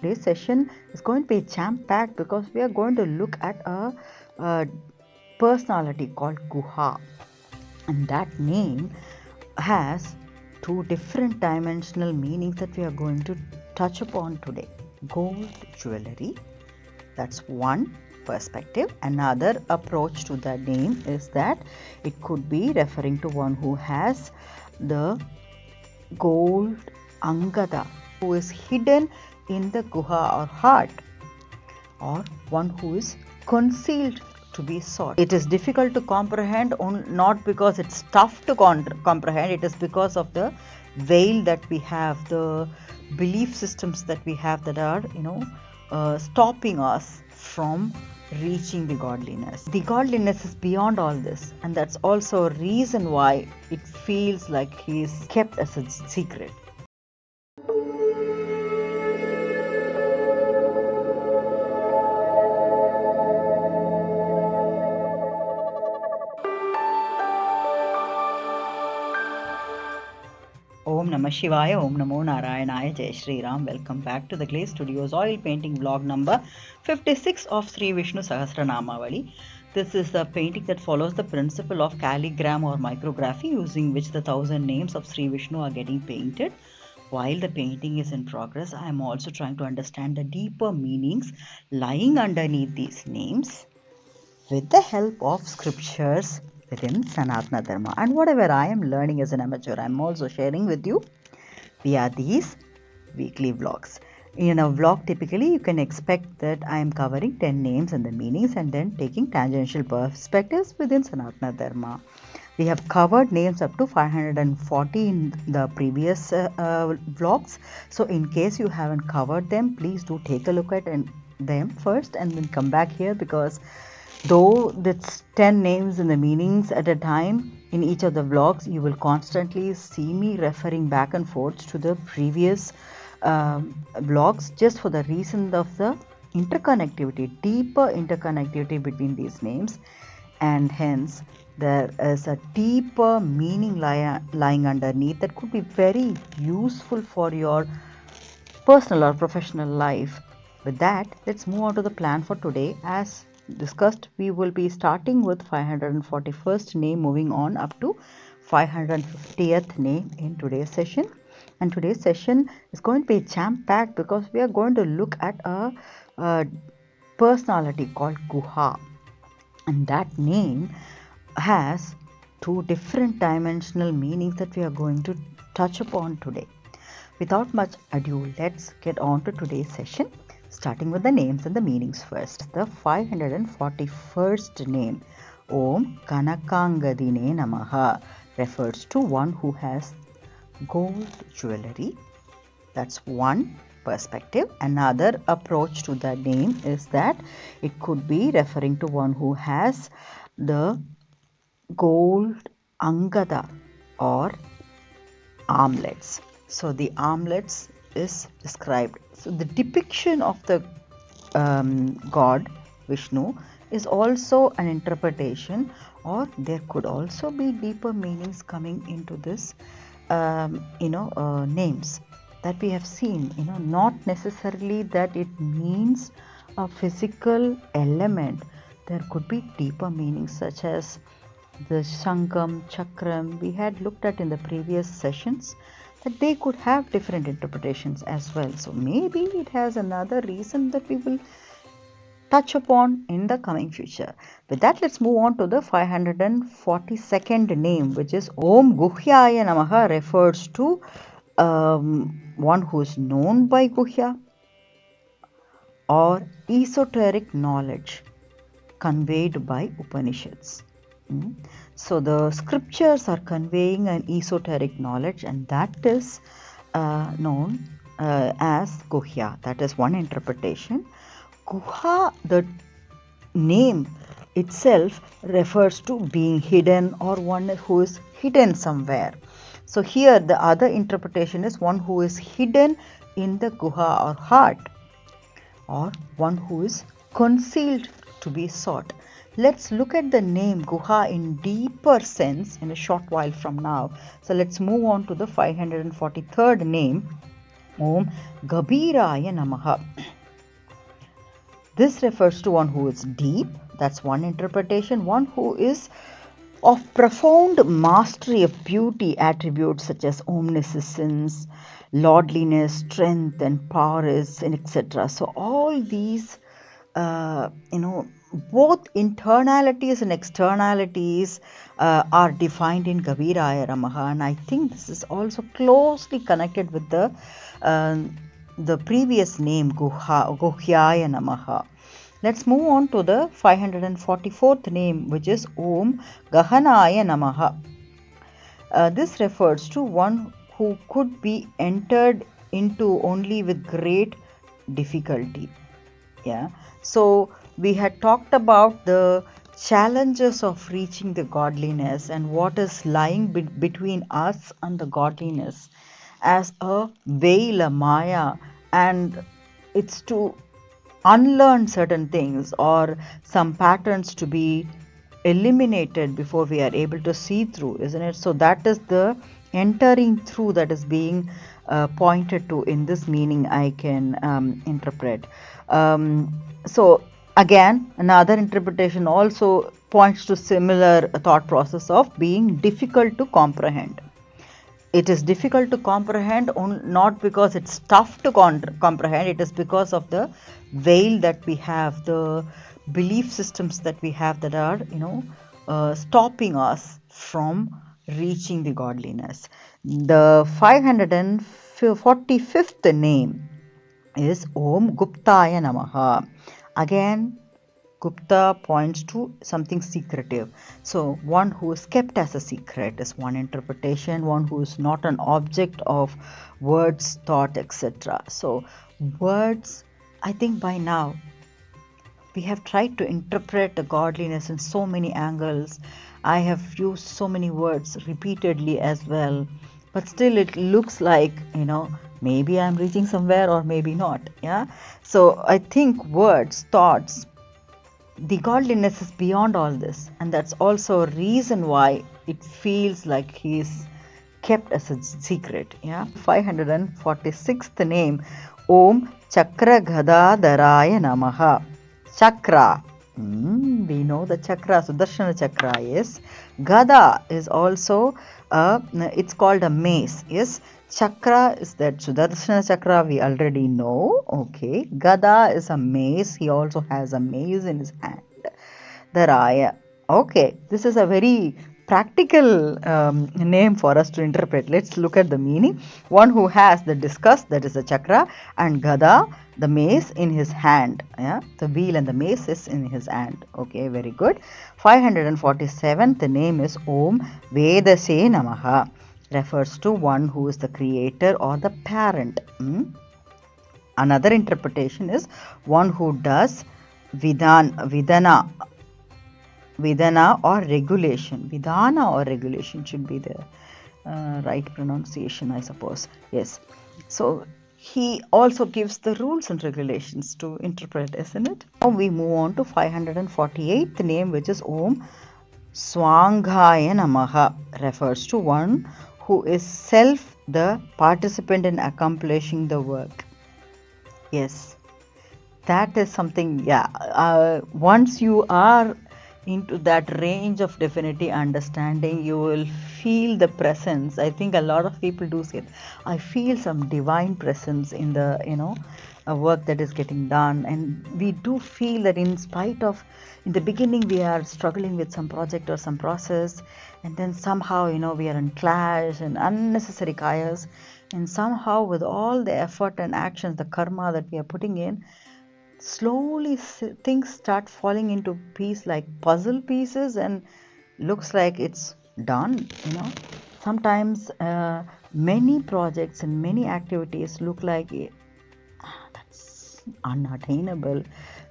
Today's session is going to be jam-packed because we are going to look at a personality called Guha, and that name has two different dimensional meanings that we are going to touch upon today. Gold jewelry, that's one perspective. Another approach to the name is that it could be referring to one who has the gold angada, who is hidden in the guha or heart, or one who is concealed to be sought. It is difficult to comprehend, not because it's tough to comprehend, it is because of the veil that we have, the belief systems that we have that are stopping us from reaching the godliness. The godliness is beyond all this, and that's also a reason why it feels like he is kept as a secret. Om Namah Shivaya, Om Namo Narayanaya, Jai Shri Ram. Welcome back to the Clay Studios oil painting vlog number 56 of Sri Vishnu Sahasranamavali. This is a painting that follows the principle of calligram or micrography, using which the 1000 names of Sri Vishnu are getting painted. While the painting is in progress, I am also trying to understand the deeper meanings lying underneath these names with the help of scriptures within Sanatana Dharma. And whatever I am learning as an amateur, I am also sharing with you via these weekly vlogs. In a vlog, typically you can expect that I am covering 10 names and the meanings and then taking tangential perspectives within Sanatana Dharma. We have covered names up to 540 in the previous vlogs. So in case you haven't covered them, please do take a look at them first and then come back here, because though that's 10 names and the meanings at a time in each of the vlogs, you will constantly see me referring back and forth to the previous vlogs, just for the reason of the interconnectivity, deeper interconnectivity between these names, and hence there is a deeper meaning lying underneath that could be very useful for your personal or professional life. With that, let's move on to the plan for today. As discussed, we will be starting with 541st name, moving on up to 550th name in today's session. And today's session is going to be jam-packed because we are going to look at a personality called Guha, and that name has two different dimensional meanings that we are going to touch upon today. Without much ado, let's get on to today's session, starting with the names and the meanings first. The 541st name, Om Kanakangadine Namaha, refers to one who has gold jewelry. That's one perspective. Another approach to the name is that it could be referring to one who has the gold angada or armlets. So the armlets is described. So the depiction of the God Vishnu is also an interpretation, or there could also be deeper meanings coming into this names that we have seen. Not necessarily that it means a physical element. There could be deeper meanings, such as the Shankam, Chakram we had looked at in the previous sessions, that they could have different interpretations as well. So maybe it has another reason that we will touch upon in the coming future. With that, let's move on to the 542nd name, which is Om Guhyaya Namaha, refers to one who is known by Guhya or esoteric knowledge conveyed by Upanishads. So the scriptures are conveying an esoteric knowledge, and that is known as Guhya. That is one interpretation. Guha, the name itself, refers to being hidden or one who is hidden somewhere. So here the other interpretation is one who is hidden in the guha or heart, or one who is concealed to be sought. Let's look at the name Guha in deeper sense in a short while from now. So let's move on to the 543rd name, Om Gabiraya Namaha. This refers to one who is deep. That's one interpretation. One who is of profound mastery of beauty attributes such as omniscience, lordliness, strength, and power, and etc. So all these, both internalities and externalities are defined in Gabiraya Namaha, and I think this is also closely connected with the previous name Guhyaya Namaha. Let's move on to the 544th name, which is Om Gahanaya Namaha. This refers to one who could be entered into only with great difficulty. Yeah. So we had talked about the challenges of reaching the godliness and what is lying between us and the godliness as a veil, a maya, and it's to unlearn certain things or some patterns to be eliminated before we are able to see through, isn't it? So that is the entering through that is being pointed to in this meaning I can interpret. So again, another interpretation also points to similar thought process of being difficult to comprehend. It is difficult to comprehend not because it's tough to comprehend, it is because of the veil that we have, the belief systems that we have that are, stopping us from reaching the godliness. The 545th name is Om Guptaya Namaha. Again, Gupta points to something secretive. So one who is kept as a secret is one interpretation, one who is not an object of words, thought, etc. So words, I think by now, we have tried to interpret the godliness in so many angles. I have used so many words repeatedly as well, but still it looks like, maybe I'm reaching somewhere or maybe not. Yeah. So I think words, thoughts, the godliness is beyond all this, and that's also a reason why it feels like he is kept as a secret. Yeah. 546th name, Om Chakra Gadadharaya Namaha. Chakra. We know the chakra, Sudarshana chakra, yes. Gada is also, it's called a mace, yes. Chakra is that Sudarshana chakra we already know, okay. Gada is a mace, he also has a mace in his hand. Dharaya. Okay, this is a very practical name for us to interpret. Let's look at the meaning. One who has the discus, that is a chakra, and Gada, the mace, in his hand. Yeah, the wheel and the mace is in his hand. Okay, very good. 547th name is Om Vedase Namaha. Refers to one who is the creator or the parent. Another interpretation is one who does vidana or regulation. Vidana or regulation should be the right pronunciation, I suppose. Yes. So he also gives the rules and regulations to interpret, isn't it? Now we move on to 548th name, which is Om Swanghaya Namaha. Refers to one who is self the participant in accomplishing the work. Yes. That is something, once you are into that range of divinity understanding, you will feel the presence. I think a lot of people do say, I feel some divine presence in the, work that is getting done. And we do feel that in spite of, in the beginning, we are struggling with some project or some process, and then somehow, we are in clash and unnecessary chaos. And somehow with all the effort and actions, the karma that we are putting in, slowly things start falling into piece like puzzle pieces, and looks like it's done. Sometimes many projects and many activities look like that's unattainable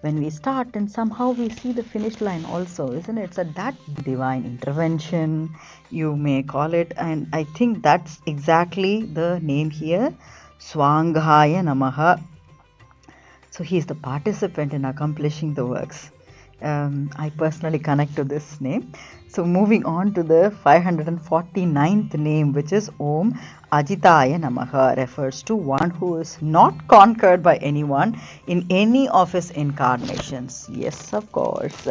when we start, and somehow we see the finish line also, isn't it? So that divine intervention, you may call it, and I think that's exactly the name here, Swanghaya Namaha. So he is the participant in accomplishing the works. I personally connect to this name. So moving on to the 549th name, which is Om Ajitaya Namaha, refers to one who is not conquered by anyone in any of his incarnations. Yes, of course.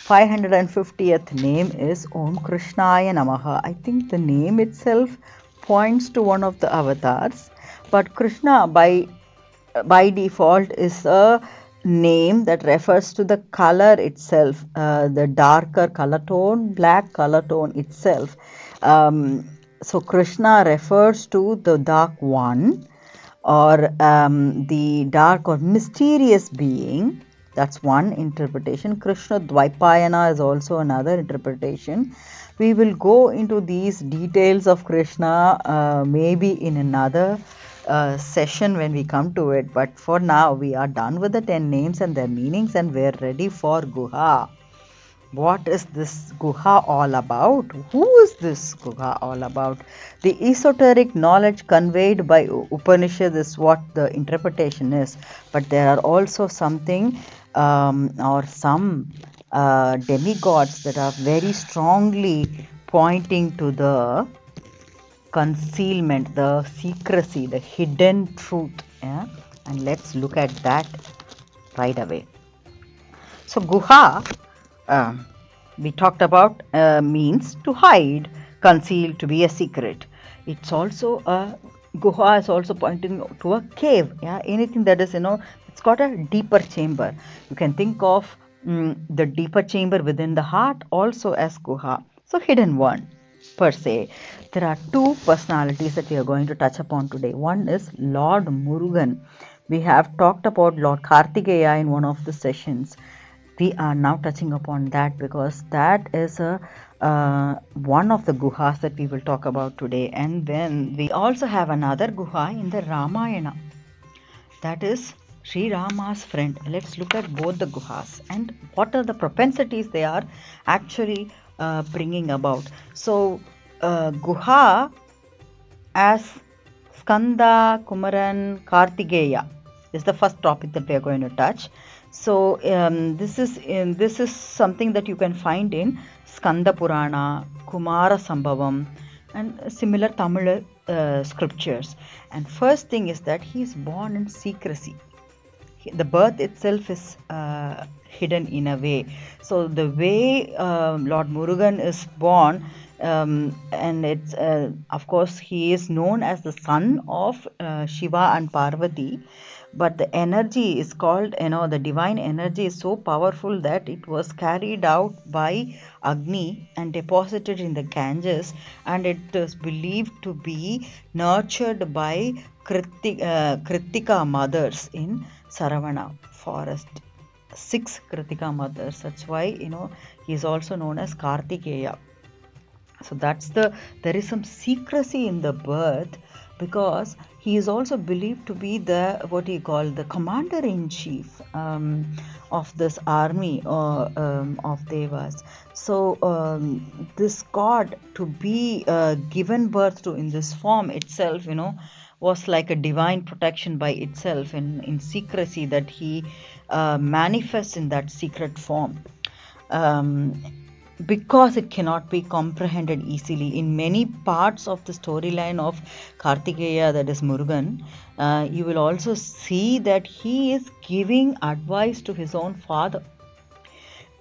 550th name is Om Krishnaya Namaha. I think the name itself points to one of the avatars, but Krishna by default is a name that refers to the color itself, the darker color tone, black color tone itself. So Krishna refers to the dark one, or the dark or mysterious being. That's one interpretation. Krishna Dvaipayana is also another interpretation. We will go into these details of Krishna maybe in another session when we come to it, but for now we are done with the 10 names and their meanings, and we're ready for Guha. What is this Guha all about? Who is this Guha all about? The esoteric knowledge conveyed by Upanishad is what the interpretation is, but there are also something or some demigods that are very strongly pointing to the concealment, the secrecy, the hidden truth. Yeah? And let's look at that right away. So Guha, we talked about, means to hide, conceal, to be a secret. It's also a Guha is also pointing to a cave. Yeah, anything that is, it's got a deeper chamber. You can think of the deeper chamber within the heart also as Guha. So hidden one per se. There are two personalities that we are going to touch upon today. One is Lord Murugan. We have talked about Lord Kartikeya in one of the sessions. We are now touching upon that because that is one of the Guhas that we will talk about today. And then we also have another Guha in the Ramayana. That is Sri Rama's friend. Let's look at both the Guhas and what are the propensities they are actually bringing about. So Guha as Skanda, Kumaran, Kartikeya is the first topic that we are going to touch. So this is something that you can find in Skanda Purana, Kumara Sambhavam, and similar Tamil scriptures. And first thing is that he is born in secrecy. The birth itself is hidden in a way. So the way Lord Murugan is born, and it's of course he is known as the son of Shiva and Parvati, but the energy is called, the divine energy is so powerful that it was carried out by Agni and deposited in the Ganges, and it is believed to be nurtured by Kritika mothers in Saravana forest. 6 Kritika mothers. That's why he is also known as Kartikeya. So there is some secrecy in the birth, because he is also believed to be the commander-in-chief of this army of Devas. So this god to be given birth to in this form itself, was like a divine protection by itself in secrecy, that he manifests in that secret form. Because it cannot be comprehended easily. In many parts of the storyline of Kartikeya, that is Murugan, you will also see that he is giving advice to his own father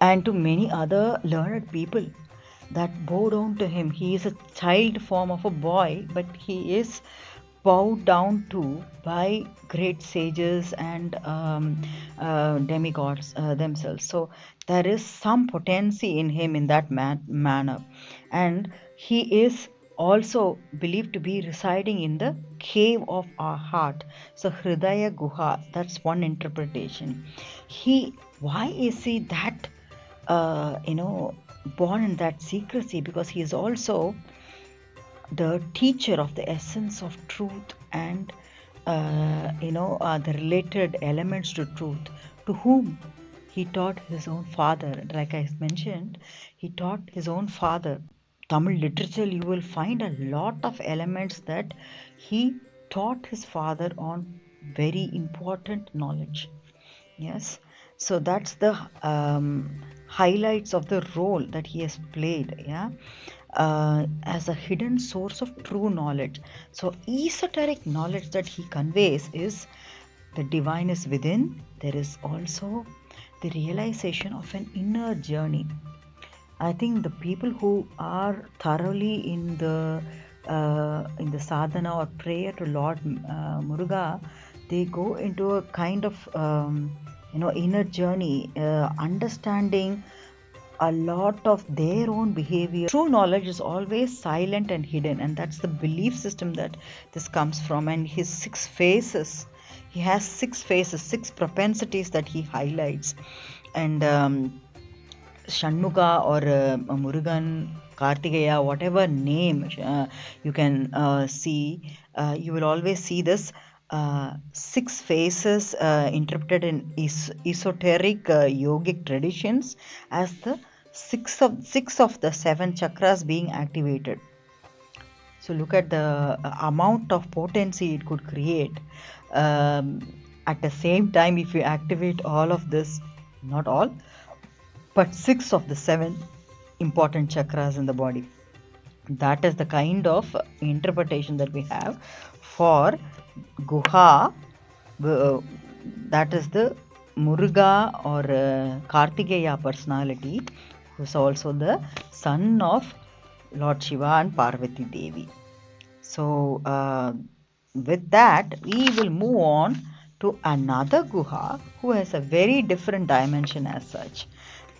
and to many other learned people that bow down to him. He is a child form of a boy, but he is bowed down to by great sages and demigods themselves. So there is some potency in him in that manner, and he is also believed to be residing in the cave of our heart. So Hridaya Guha, that's one interpretation. Why is he that born in that secrecy? Because he is also the teacher of the essence of truth and the related elements to truth, to whom he taught his own father. Like I mentioned, he taught his own father. Tamil literature, you will find a lot of elements that he taught his father on very important knowledge. Yes. So that's the highlights of the role that he has played, as a hidden source of true knowledge. So esoteric knowledge that he conveys is the divine is within. There is also the realization of an inner journey. I think the people who are thoroughly in the sadhana or prayer to Lord Muruga, they go into a kind of inner journey, understanding a lot of their own behavior. True knowledge is always silent and hidden, and that's the belief system that this comes from. And his 6 phases, he has 6 phases, 6 propensities that he highlights. And Shanmuga or Murugan, Kartikeya, whatever name you can see, you will always see this 6 phases interpreted in esoteric yogic traditions as the 6 of the 7 chakras being activated. So look at the amount of potency it could create. At the same time, if you activate all of this, not all, but 6 of the 7 important chakras in the body. That is the kind of interpretation that we have for Guha. That is the Muruga or Kartikeya personality, who is also the son of Lord Shiva and Parvati Devi. So with that, we will move on to another Guha who has a very different dimension as such.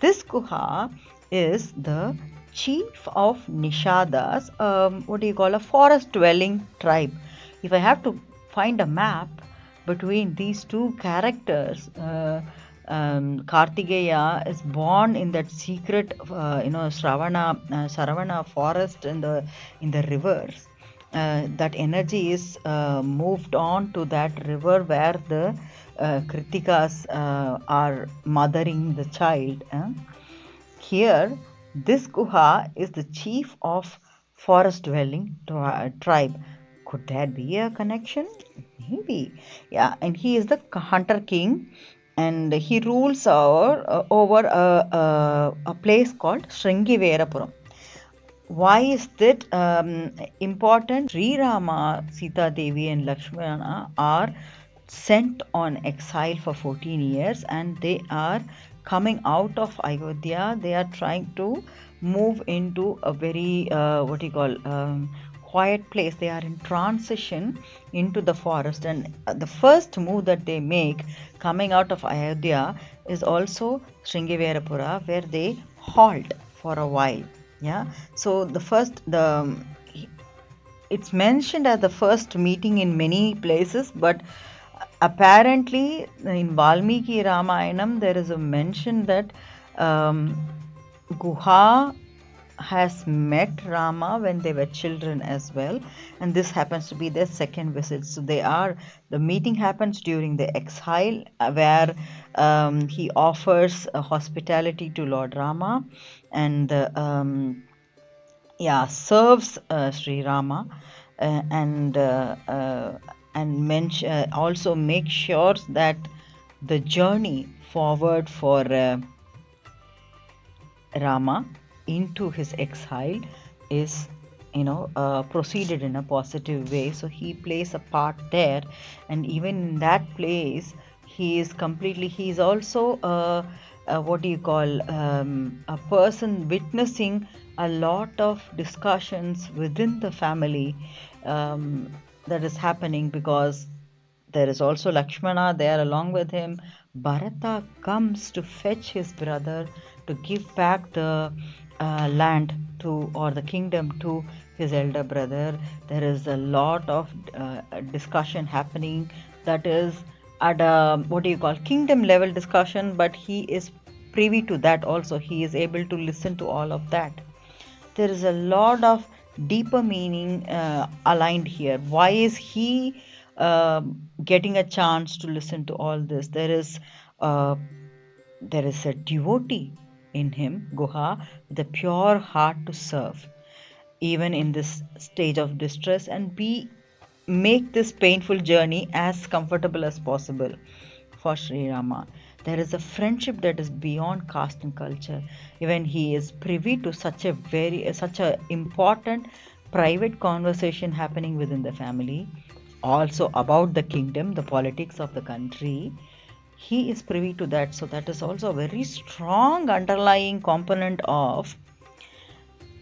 This Guha is the chief of Nishadas, a forest dwelling tribe. If I have to find a map between these two characters, Kartikeya is born in that secret, Saravana forest in the rivers. That energy is moved on to that river where the Kritikas are mothering the child. Here, this Guha is the chief of forest dwelling tribe. Could there be a connection? Maybe. Yeah, and he is the hunter king, and he rules over a place called Sringiverapuram. Why is that important? Sri Rāmā, Sita Devi and Lakshmana are sent on exile for 14 years, and they are coming out of Ayodhya. They are trying to move into a very quiet place. They are in transition into the forest, and the first move that they make coming out of Ayodhya is also Sringiverapura, where they halt for a while. So it's mentioned as the first meeting in many places, but apparently in Valmiki Ramayanam there is a mention that Guha has met Rama when they were children as well, and this happens to be their second visit. So the meeting happens during the exile, where he offers hospitality to Lord Rama and serves Sri Rama, and also make sure that the journey forward for Rama into his exile is proceeded in a positive way. So he plays a part there, and even in that place he is also a person witnessing a lot of discussions within the family that is happening, because there is also Lakshmana there along with him. Bharata comes to fetch his brother to give back the land or the kingdom to his elder brother. There is a lot of discussion happening that is at a kingdom level discussion, but he is privy to that also. He is able to listen to all of that. There is a lot of deeper meaning aligned here. Why is he getting a chance to listen to all this? There is a devotee in him, Guha, with a pure heart to serve, even in this stage of distress, and make this painful journey as comfortable as possible for Sri Rama. There is a friendship that is beyond caste and culture. Even he is privy to such a important private conversation happening within the family, also about the kingdom, the politics of the country. He is privy to that. So that is also a very strong underlying component of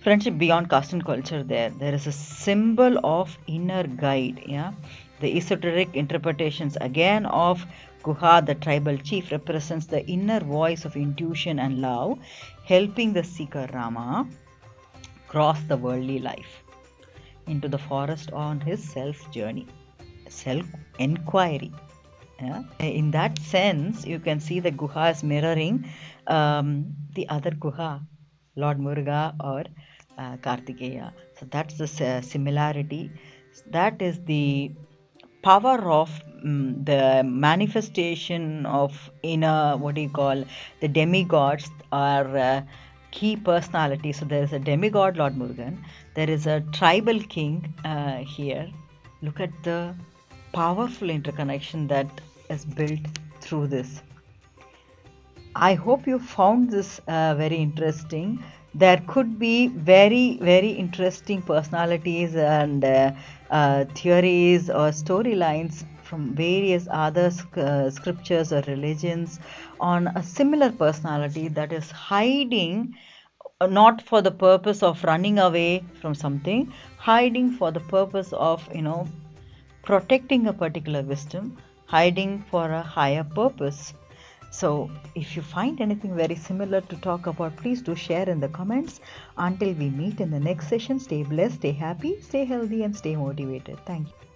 friendship beyond caste and culture. There is a symbol of inner guide. Yeah, the esoteric interpretations again of Guha, the tribal chief, represents the inner voice of intuition and love, helping the seeker Rama cross the worldly life into the forest on his self journey, self enquiry. Yeah? In that sense, you can see the Guha is mirroring the other Guha, Lord Murugan or Kartikeya. So that's the similarity. That is the power of the manifestation of inner, what do you call, the demigods are key personalities. So there is a demigod, Lord Murugan. There is a tribal king here. Look at the powerful interconnection that is built through this. I hope you found this very interesting. There could be very, very interesting personalities and theories or storylines from various other scriptures or religions on a similar personality that is hiding, not for the purpose of running away from something, hiding for the purpose of, protecting a particular wisdom, hiding for a higher purpose. So if you find anything very similar to talk about, please do share in the comments. Until we meet in the next session, stay blessed, stay happy, stay healthy, and stay motivated. Thank you.